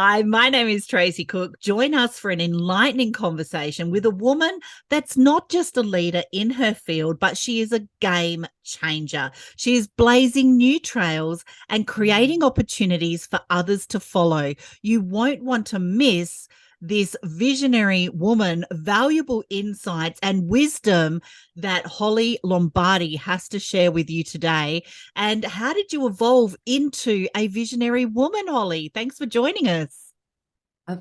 Hi, my name is Tracy Cook. Join us for an enlightening conversation with a woman that's not just a leader in her field, but she is a game changer. She is blazing new trails and creating opportunities for others to follow. You won't want to miss this visionary woman, valuable insights and wisdom that Holly Lombardi has to share with you today. And how did you evolve into a visionary woman, Holly? Thanks for joining us.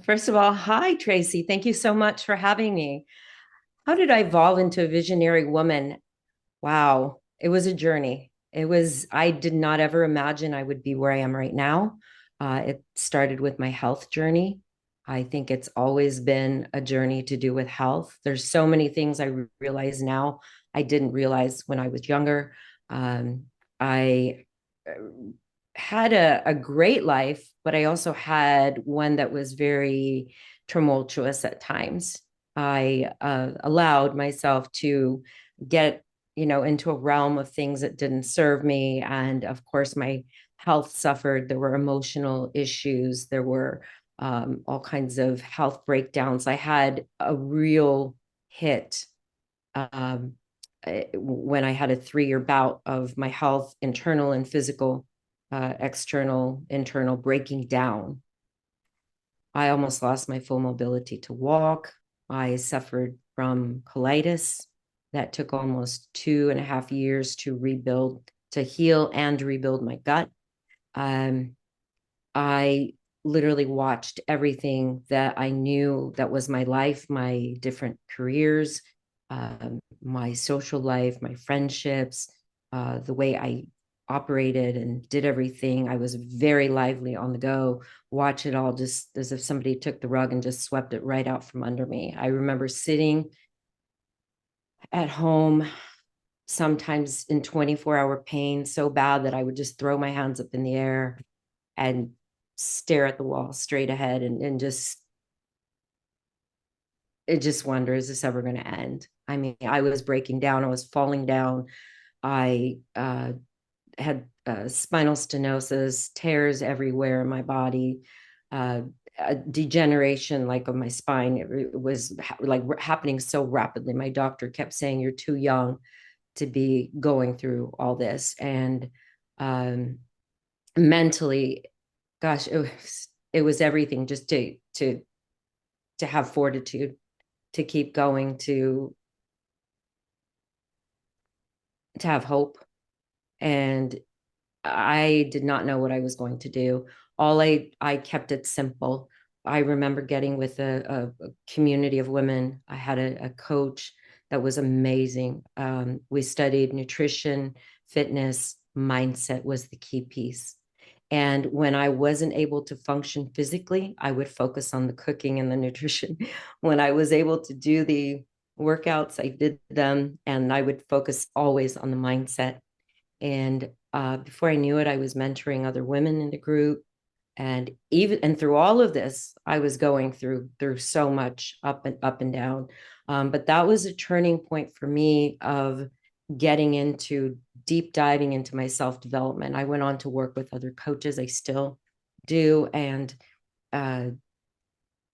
First of all, hi, Tracy. Thank you so much for having me. How did I evolve into a visionary woman? Wow, it was a journey. I did not ever imagine I would be where I am right now. It started with my health journey. I think it's always been a journey to do with health. There's so many things I realize now I didn't realize when I was younger. I had a great life, but I also had one that was very tumultuous at times. I allowed myself to get, into a realm of things that didn't serve me. And of course, my health suffered. There were emotional issues. There were all kinds of health breakdowns. I had a real hit um, when I had a 3-year bout of my health, internal and physical, external, internal breaking down. I almost lost my full mobility to walk. I suffered from colitis that took almost 2.5 years to rebuild, to heal and rebuild my gut. Um, I literally watched everything that I knew that was my life, my different careers, my social life, my friendships, the way I operated and did everything. I was very lively on the go, watch it all just as if somebody took the rug and just swept it right out from under me. I remember sitting at home, sometimes in 24-hour pain so bad that I would just throw my hands up in the air and stare at the wall straight ahead and just it just wonder, is this ever going to end? I mean, I was breaking down, I was falling down. I had spinal stenosis, tears everywhere in my body, uh, a degeneration like of my spine. It was like happening so rapidly. My doctor kept saying, "You're too young to be going through all this." And um, mentally, gosh, it was everything just to have fortitude, to keep going, to have hope. And I did not know what I was going to do. I kept it simple. I remember getting with a community of women. I had a coach that was amazing. We studied nutrition, fitness, mindset was the key piece. And when I wasn't able to function physically, I would focus on the cooking and the nutrition. When I was able to do the workouts, I did them, and I would focus always on the mindset. And before I knew it, I was mentoring other women in the group. And through all of this, I was going through so much up and down. But that was a turning point for me of getting into deep diving into my self development. I went on to work with other coaches. I still do, and uh,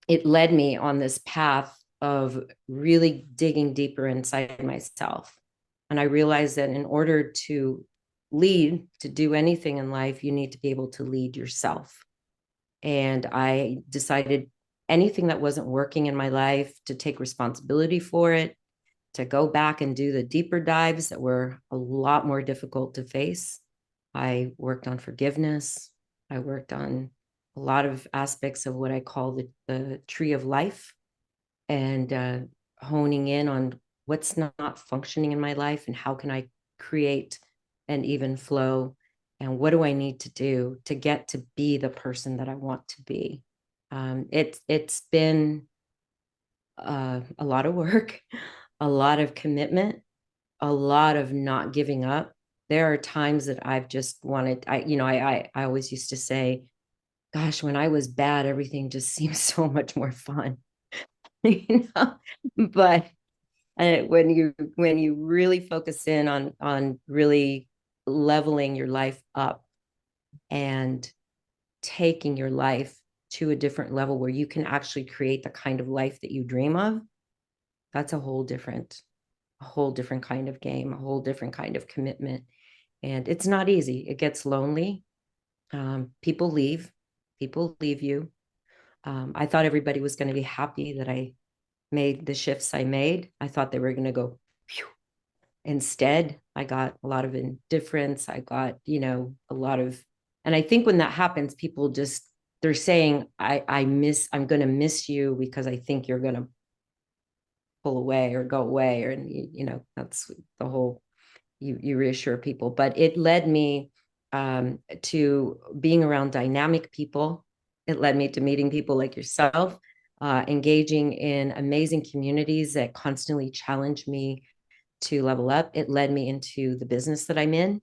it led me on this path of really digging deeper inside myself. And I realized that in order to lead, to do anything in life, you need to be able to lead yourself. And I decided anything that wasn't working in my life to take responsibility for it, to go back and do the deeper dives that were a lot more difficult to face. I worked on forgiveness. I worked on a lot of aspects of what I call the tree of life, and honing in on what's not functioning in my life and how can I create an even flow, and what do I need to do to get to be the person that I want to be. It's been a lot of work, a lot of commitment, a lot of not giving up. There are times that I've just wanted, I always used to say, gosh, when I was bad, everything just seems so much more fun. you know? But when you really focus in on really leveling your life up and taking your life to a different level where you can actually create the kind of life that you dream of, that's a whole different kind of game, a whole different kind of commitment. And it's not easy. It gets lonely. People leave you. I thought everybody was going to be happy that I made the shifts I made. I thought they were going to go, phew. Instead, I got a lot of indifference. I got, a lot of, and I think when that happens, people just, they're saying, I'm going to miss you because I think you're going to pull away or go away. Or, that's the whole, you reassure people. But it led me to being around dynamic people. It led me to meeting people like yourself, engaging in amazing communities that constantly challenge me to level up. It led me into the business that I'm in.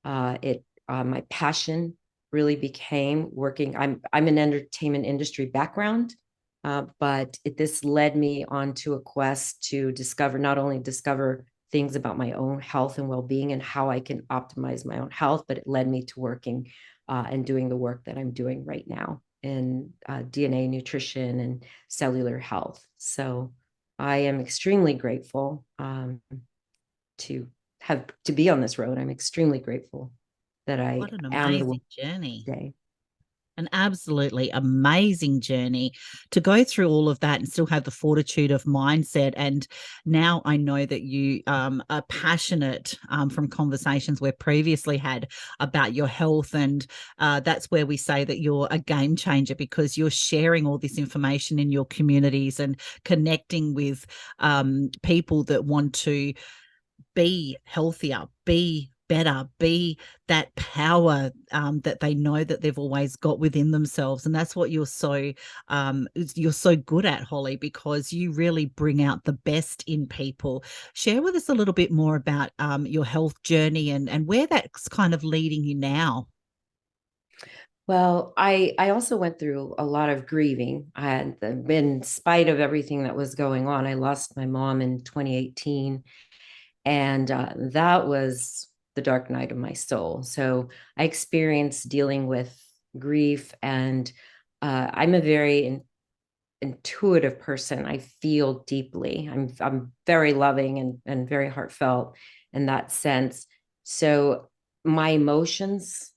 My passion really became working. I'm an entertainment industry background, but this led me onto a quest to not only discover things about my own health and well-being and how I can optimize my own health, but it led me to working and doing the work that I'm doing right now in DNA nutrition and cellular health. So I am extremely grateful to be on this road. I'm extremely grateful that I What an am the amazing woman journey. today. An absolutely amazing journey to go through all of that and still have the fortitude of mindset. And now I know that you are passionate from conversations we've previously had about your health. And that's where we say that you're a game changer, because you're sharing all this information in your communities and connecting with people that want to be healthier, be better, be that power that they know that they've always got within themselves. And that's what you're so good at, Holly, because you really bring out the best in people. Share with us a little bit more about your health journey and where that's kind of leading you now. Well, I also went through a lot of grieving. In spite of everything that was going on, I lost my mom in 2018, and that was the dark night of my soul. So I experienced dealing with grief, and I'm a very intuitive person. I feel deeply. I'm very loving and very heartfelt in that sense. So my emotions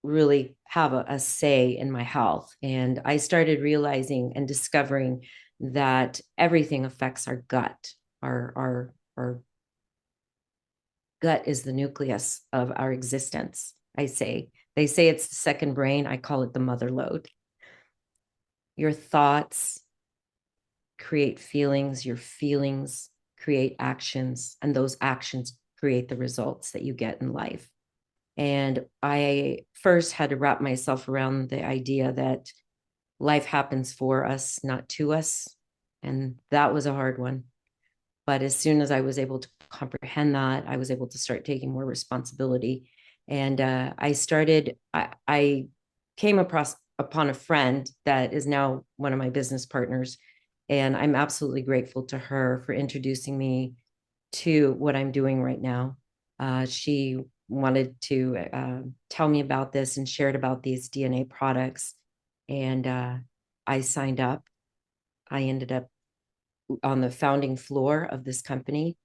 really have a say in my health. And I started realizing and discovering that everything affects our gut. Our gut is the nucleus of our existence. They say it's the second brain. I call it the mother lode. Your thoughts create feelings, your feelings create actions, and those actions create the results that you get in life. And I first had to wrap myself around the idea that life happens for us, not to us. And that was a hard one. But as soon as I was able to comprehend that, I was able to start taking more responsibility. And I came upon a friend that is now one of my business partners. And I'm absolutely grateful to her for introducing me to what I'm doing right now. She wanted to tell me about this and shared about these DNA products. And I signed up. I ended up on the founding floor of this company.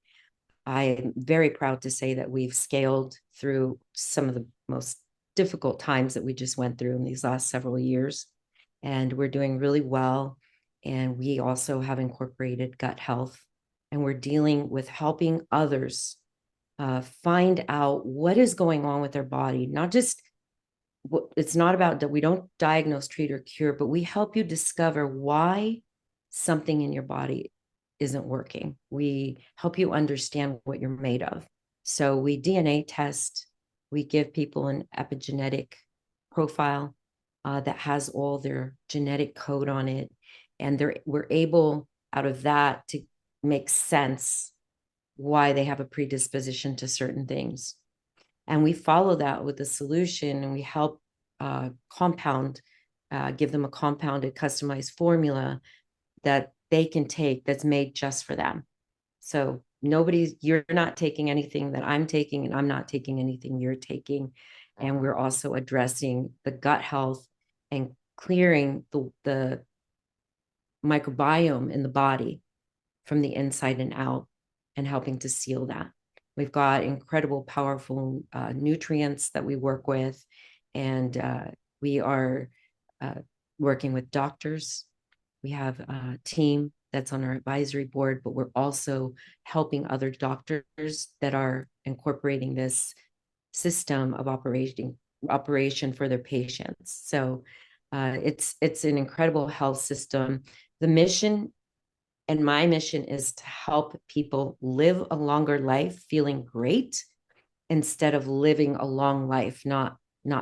I'm very proud to say that we've scaled through some of the most difficult times that we just went through in these last several years. And we're doing really well. And we also have incorporated gut health. And we're dealing with helping others find out what is going on with their body. Not just, it's not about that we don't diagnose, treat, or cure, but we help you discover why something in your body isn't working. We help you understand what you're made of. So we DNA test, we give people an epigenetic profile that has all their genetic code on it. And we're able out of that to make sense why they have a predisposition to certain things. And we follow that with a solution, and we help give them a compounded, customized formula that they can take that's made just for them. So you're not taking anything that I'm taking, and I'm not taking anything you're taking. And we're also addressing the gut health and clearing the microbiome in the body from the inside and out and helping to seal that. We've got incredible, powerful nutrients that we work with, and we are working with doctors. We have a team that's on our advisory board, but we're also helping other doctors that are incorporating this system of operation for their patients. So it's an incredible health system. The mission and my mission is to help people live a longer life feeling great instead of living a long life not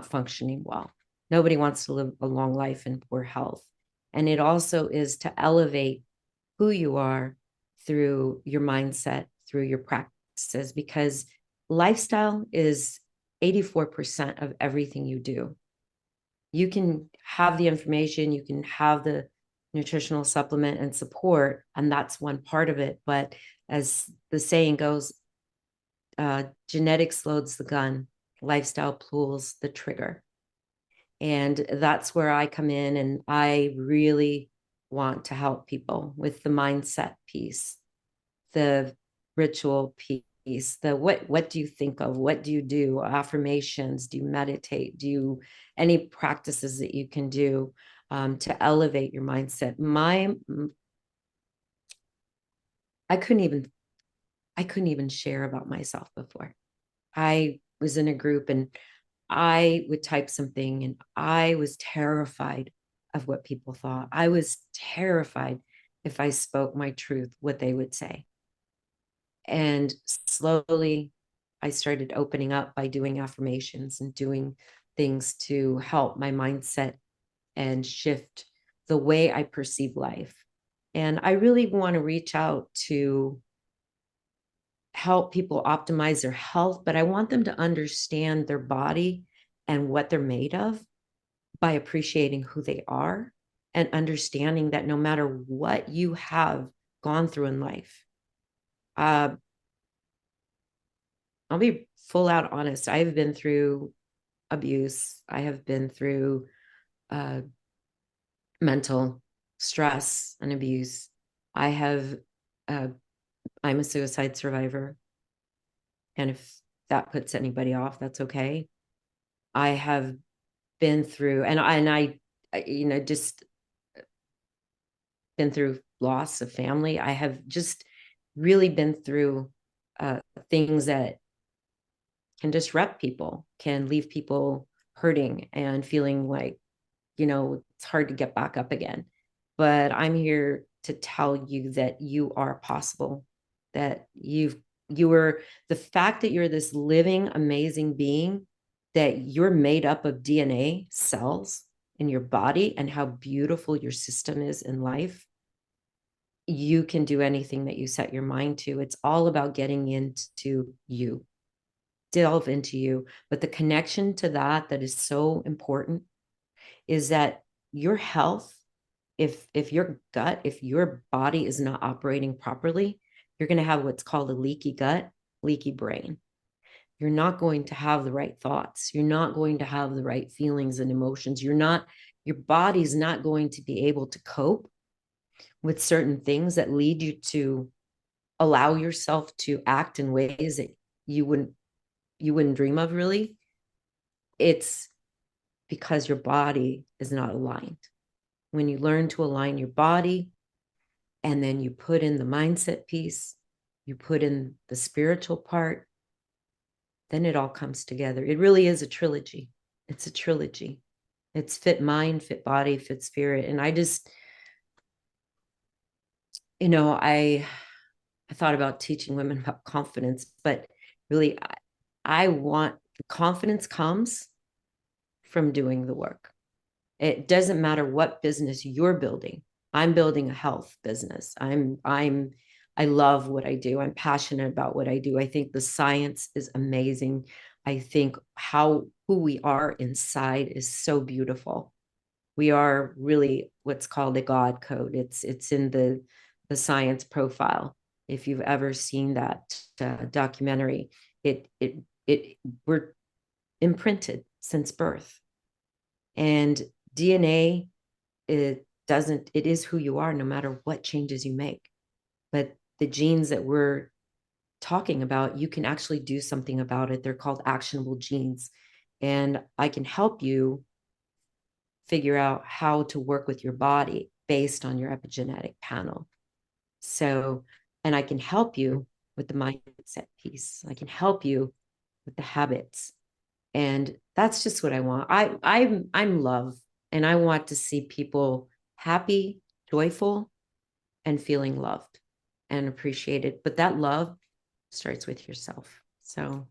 functioning well. Nobody wants to live a long life in poor health. And it also is to elevate who you are through your mindset, through your practices, because lifestyle is 84% of everything you do. You can have the information, you can have the nutritional supplement and support, and that's one part of it. But as the saying goes, genetics loads the gun, lifestyle pulls the trigger. And that's where I come in, and I really want to help people with the mindset piece, the ritual piece, the what do you think of, what do you do, affirmations, do you meditate, do you any practices that you can do to elevate your mindset. I couldn't even share about myself before. I was in a group and I would type something and I was terrified of what people thought. I was terrified if I spoke my truth, what they would say. And slowly I started opening up by doing affirmations and doing things to help my mindset and shift the way I perceive life. And I really want to reach out to help people optimize their health, but I want them to understand their body and what they're made of by appreciating who they are and understanding that no matter what you have gone through in life, I'll be full out honest. I have been through abuse. I have been through mental stress and abuse. I have, I'm a suicide survivor. And if that puts anybody off, that's okay. I have been through, and I, just been through loss of family. I have just really been through things that can disrupt people, can leave people hurting and feeling like, it's hard to get back up again. But I'm here to tell you that you are possible, that you are the fact that you're this living, amazing being, that you're made up of DNA cells in your body and how beautiful your system is in life. You can do anything that you set your mind to. It's all about getting into you, delve into you. But the connection to that is so important is that your health, if your gut, if your body is not operating properly, you're going to have what's called a leaky gut, leaky brain. You're not going to have the right thoughts. You're not going to have the right feelings and emotions. Your body's not going to be able to cope with certain things that lead you to allow yourself to act in ways that you wouldn't dream of, really. It's because your body is not aligned. When you learn to align your body, and then you put in the mindset piece, you put in the spiritual part, then it all comes together. It really is a trilogy. It's a trilogy. It's fit mind, fit body, fit spirit. And I just, I thought about teaching women about confidence, but really I want confidence comes from doing the work. It doesn't matter what business you're building. I'm building a health business. I love what I do. I'm passionate about what I do. I think the science is amazing. I think who we are inside is so beautiful. We are really what's called a God code. It's in the science profile. If you've ever seen that documentary, we're imprinted since birth. And DNA, it is who you are no matter what changes you make. But the genes that we're talking about, you can actually do something about it. They're called actionable genes. And I can help you figure out how to work with your body based on your epigenetic panel. So, and I can help you with the mindset piece. I can help you with the habits. And that's just what I want. I'm love, and I want to see people happy, joyful, and feeling loved and appreciated. But that love starts with yourself. So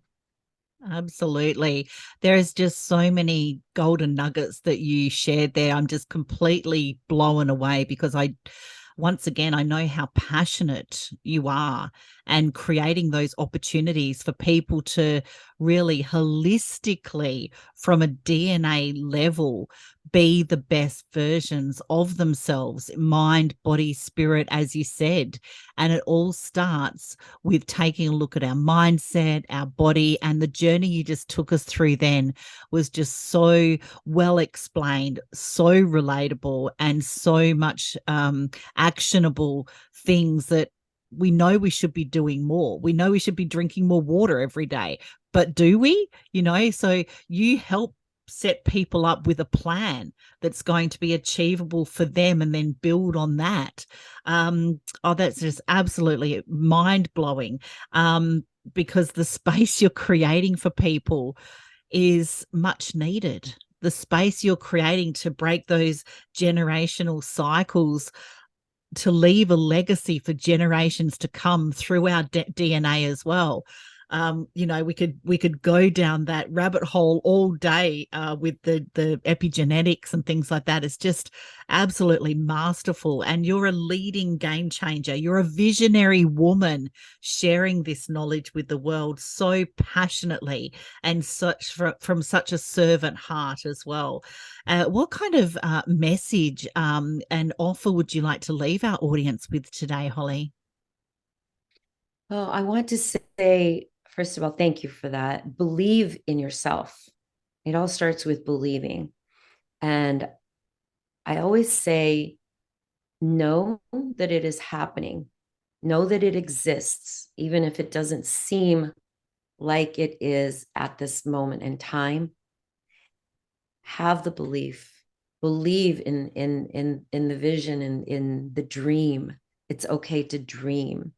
Absolutely. There's just so many golden nuggets that you shared there. I'm just completely blown away because once again, I know how passionate you are and creating those opportunities for people to really holistically, from a DNA level, be the best versions of themselves, mind, body, spirit, as you said. And it all starts with taking a look at our mindset, our body, and the journey you just took us through then was just so well explained, so relatable, and so much actionable things that we know we should be doing more. We know we should be drinking more water every day, but do we? So you help set people up with a plan that's going to be achievable for them and then build on that. Oh, that's just absolutely mind-blowing, because the space you're creating for people is much needed. The space you're creating to break those generational cycles, to leave a legacy for generations to come through our DNA as well. We could go down that rabbit hole all day with the epigenetics and things like that. It's just absolutely masterful. And you're a leading game changer. You're a visionary woman sharing this knowledge with the world so passionately and from such a servant heart as well. What kind of message and offer would you like to leave our audience with today, Holly? well, I want to say, first of all, thank you for that. Believe in yourself. It all starts with believing. And I always say, know that it is happening, know that it exists, even if it doesn't seem like it is at this moment in time. Have the belief, believe in the vision and in the dream. It's okay to dream.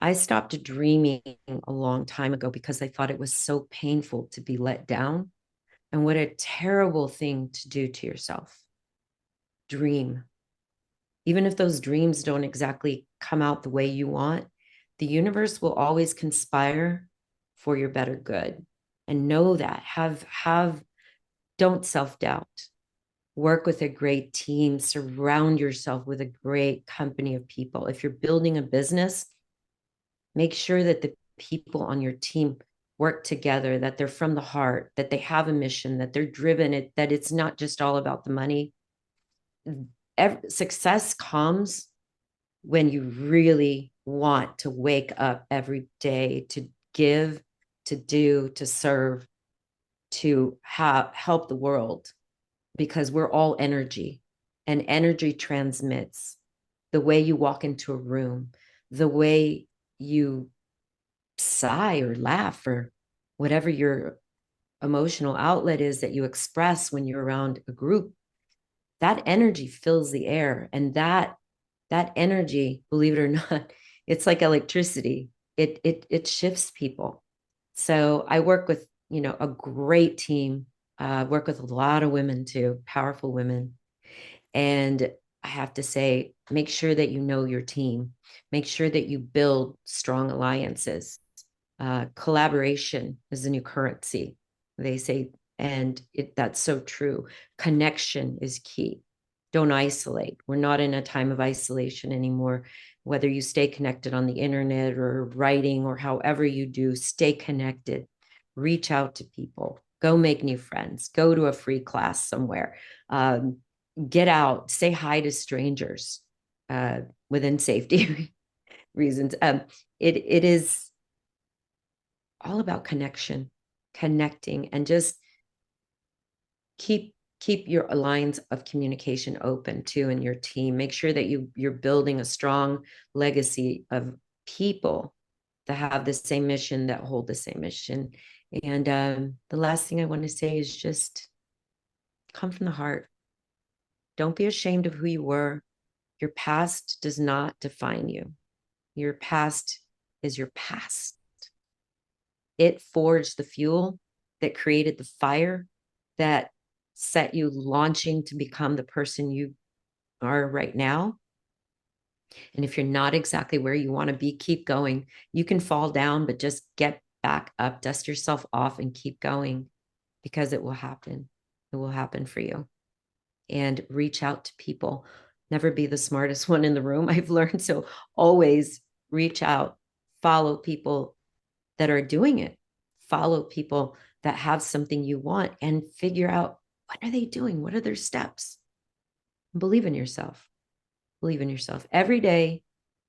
I stopped dreaming a long time ago because I thought it was so painful to be let down. And what a terrible thing to do to yourself. Dream. Even if those dreams don't exactly come out the way you want, the universe will always conspire for your better good. And know that. Don't self-doubt. Work with a great team, surround yourself with a great company of people. If you're building a business, make sure that the people on your team work together, that they're from the heart, that they have a mission, that they're driven, that it's not just all about the money. Success comes when you really want to wake up every day to give, to do, to serve, to help the world, because we're all energy, and energy transmits. The way you walk into a room, the way you sigh or laugh, or whatever your emotional outlet is that you express when you're around a group, that energy fills the air. And that energy, believe it or not, it's like electricity. It shifts people. So I work with, a great team. Work with a lot of women too, powerful women. And I have to say, make sure that you know your team. Make sure that you build strong alliances. Collaboration is the new currency, they say, and that's so true. Connection is key. Don't isolate. We're not in a time of isolation anymore. Whether you stay connected on the internet or writing or however you do, stay connected. Reach out to people. Go make new friends. Go to a free class somewhere. Get out. Say hi to strangers within safety reasons. It is all about connection, connecting, and just keep keep your lines of communication open too in your team. Make sure that you're building a strong legacy of people that have the same mission, that hold the same mission. And the last thing I want to say is just come from the heart. Don't be ashamed of who you were. Your past does not define you. Your past is your past. It forged the fuel that created the fire that set you launching to become the person you are right now. And if you're not exactly where you want to be, keep going. You can fall down, but just get back up, dust yourself off, and keep going, because it will happen. It will happen for you. And reach out to people. Never be the smartest one in the room, I've learned. So always reach out, follow people that are doing it, follow people that have something you want, and figure out, what are they doing? What are their steps? Believe in yourself. Believe in yourself. Every day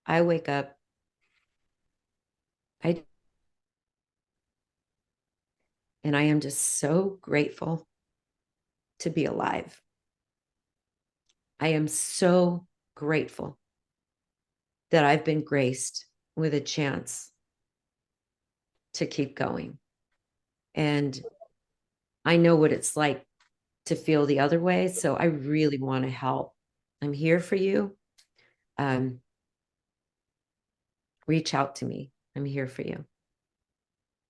I wake up, and I am just so grateful to be alive. I am so grateful that I've been graced with a chance to keep going. And I know what it's like to feel the other way. So I really want to help. I'm here for you. Reach out to me. I'm here for you.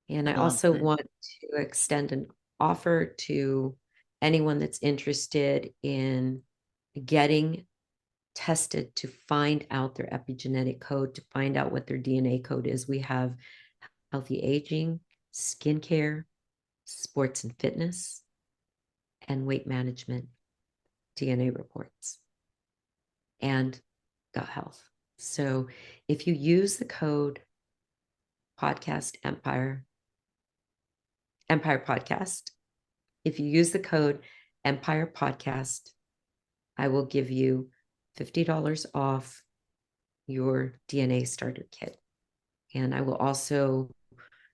And I also want to extend an offer to anyone that's interested in getting tested to find out their epigenetic code, to find out what their DNA code is. We have healthy aging, skincare, sports and fitness, and weight management DNA reports, and gut health. So if you use the code podcast Empire Podcast, if you use the code Empire Podcast, I will give you $50 off your DNA starter kit. And I will also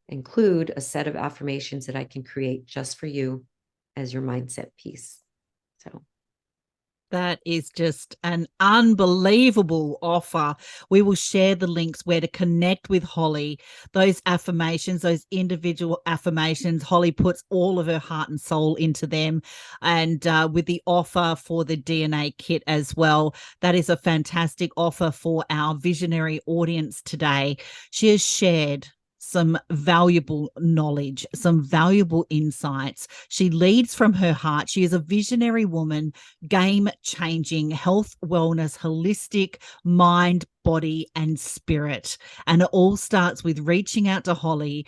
include a set of affirmations that I can create just for you as your mindset piece. So that is just an unbelievable offer. We will share the links where to connect with Holly. Those affirmations, those individual affirmations, Holly puts all of her heart and soul into them. And with the offer for the DNA kit as well, that is a fantastic offer for our visionary audience today. She has shared some valuable knowledge, some valuable insights. She leads from her heart. She is a visionary woman, game-changing health, wellness, holistic mind, body, and spirit. And it all starts with reaching out to Holly,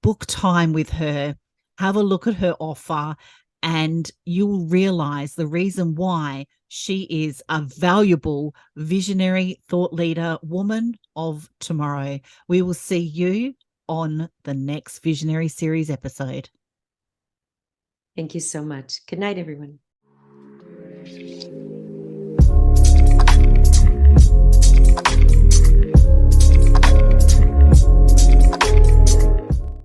book time with her, have a look at her offer, and you'll realize the reason why she is a valuable visionary thought leader, woman of tomorrow. We will see you on the next Visionary Series episode. Thank you so much. Good night, everyone.